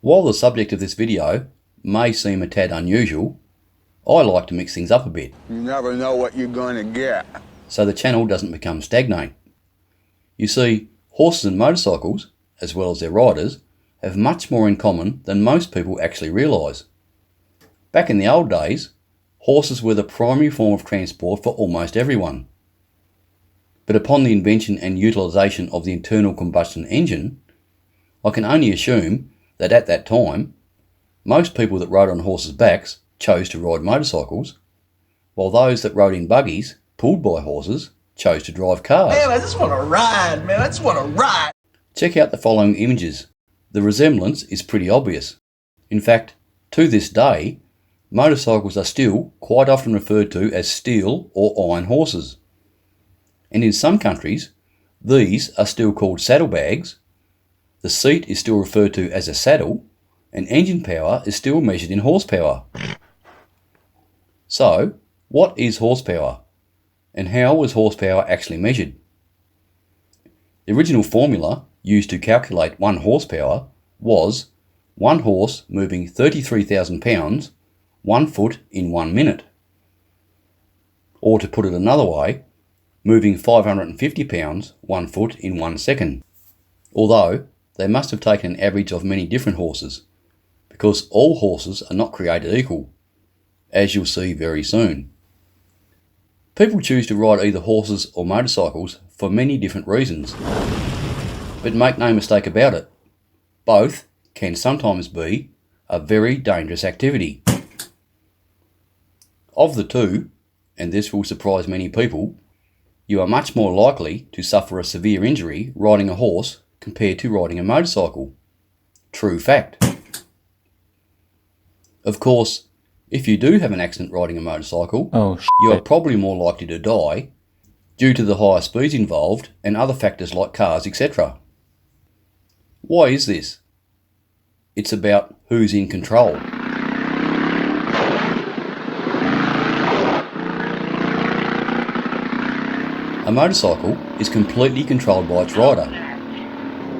While the subject of this video may seem a tad unusual, I like to mix things up a bit. You never know what you're going to get. So the channel doesn't become stagnant. You see, horses and motorcycles, as well as their riders, have much more in common than most people actually realise. Back in the old days, horses were the primary form of transport for almost everyone. But upon the invention and utilisation of the internal combustion engine, I can only assume that at that time, most people that rode on horses' backs chose to ride motorcycles, while those that rode in buggies, pulled by horses, chose to drive cars. Man, I just want to ride, man. I just want to ride. Check out the following images. The resemblance is pretty obvious. In fact, to this day, motorcycles are still quite often referred to as steel or iron horses. And in some countries, these are still called saddlebags, the seat is still referred to as a saddle, and engine power is still measured in horsepower. So, what is horsepower? And how was horsepower actually measured? The original formula used to calculate 1 horsepower was 1 horse moving 33,000 pounds 1 foot in 1 minute. Or to put it another way, moving 550 pounds 1 foot in 1 second. Although they must have taken an average of many different horses, because all horses are not created equal, as you'll see very soon. People choose to ride either horses or motorcycles for many different reasons. But make no mistake about it, both can sometimes be a very dangerous activity. Of the two, and this will surprise many people, you are much more likely to suffer a severe injury riding a horse compared to riding a motorcycle. True fact. Of course, if you do have an accident riding a motorcycle, you are probably more likely to die due to the higher speeds involved and other factors like cars, etc. Why is this? It's about who's in control. A motorcycle is completely controlled by its rider,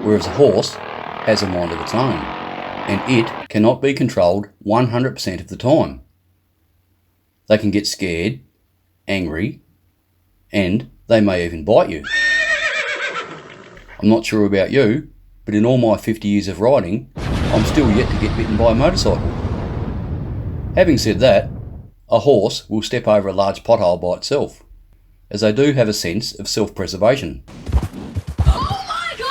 whereas a horse has a mind of its own, and it cannot be controlled 100% of the time. They can get scared, angry, and they may even bite you. I'm not sure about you, but in all my 50 years of riding, I'm still yet to get bitten by a motorcycle. Having said that, a horse will step over a large pothole by itself, as they do have a sense of self-preservation. Oh my God!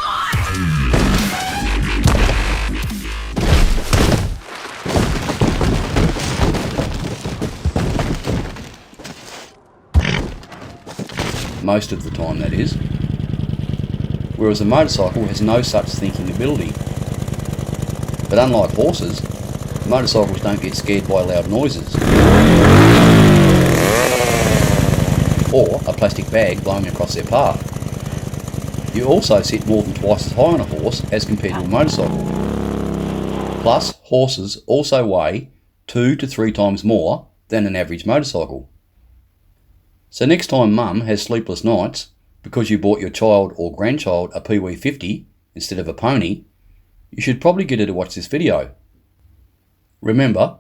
Most of the time, that is. Whereas a motorcycle has no such thinking ability. But unlike horses, motorcycles don't get scared by loud noises, or a plastic bag blowing across their path. You also sit more than twice as high on a horse as compared to a motorcycle. Plus, horses also weigh 2 to 3 times more than an average motorcycle. So next time mum has sleepless nights because you bought your child or grandchild a Pee-wee 50 instead of a pony, you should probably get her to watch this video. Remember,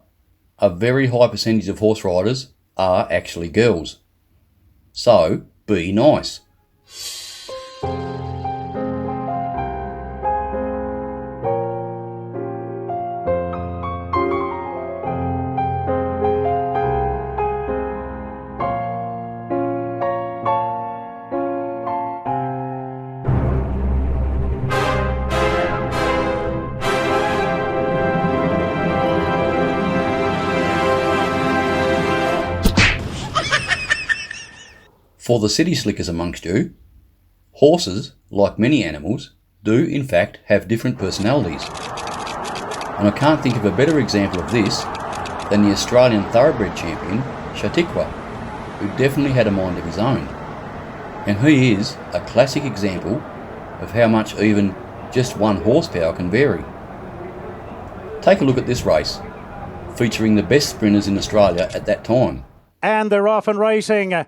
a very high percentage of horse riders are actually girls. So, be nice. For the city slickers amongst you, horses, like many animals, do in fact have different personalities. And I can't think of a better example of this than the Australian thoroughbred champion, Chautauqua, who definitely had a mind of his own. And he is a classic example of how much even just 1 horsepower can vary. Take a look at this race, featuring the best sprinters in Australia at that time. And they're off and racing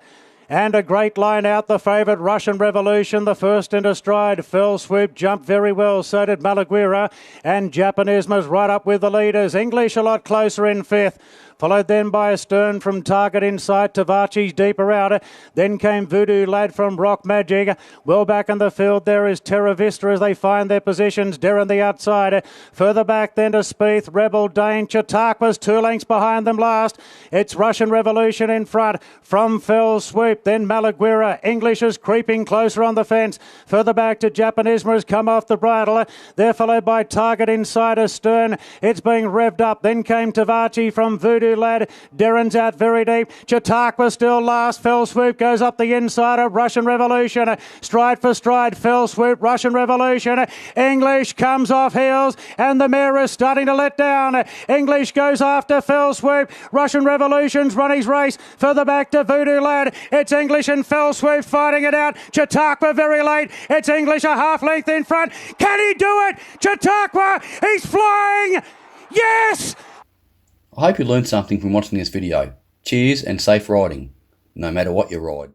And a great line out, the favourite Russian Revolution, the first into stride. Fell Swoop jumped very well, so did Malaguira. And Japanismus right up with the leaders. English a lot closer in fifth. Followed then by Astern from Target Insight. Tavachi's deeper out. Then came Voodoo Lad from Rock Magic. Well back in the field there is Terra Vista as they find their positions. Darren the outside. Further back then to Spieth, Rebel Dane. Chautauqua's 2 lengths behind them last. It's Russian Revolution in front from Fell Swoop. Then Malaguira. English is creeping closer on the fence. Further back to Japanismo has come off the bridle. They're followed by Target Inside Astern. It's being revved up. Then came Tavachi from Voodoo Lad. Darren's out very deep. Chautauqua still last. Fell Swoop goes up the inside of Russian Revolution. Stride for stride. Fell Swoop, Russian Revolution. English comes off heels and the mare is starting to let down. English goes after Fell Swoop. Russian Revolution's run his race. Further back to Voodoo Lad. It's English and Fell Swoop fighting it out. Chautauqua very late. It's English a half length in front. Can he do it? Chautauqua, he's flying. Yes! I hope you learned something from watching this video. Cheers and safe riding, no matter what you ride.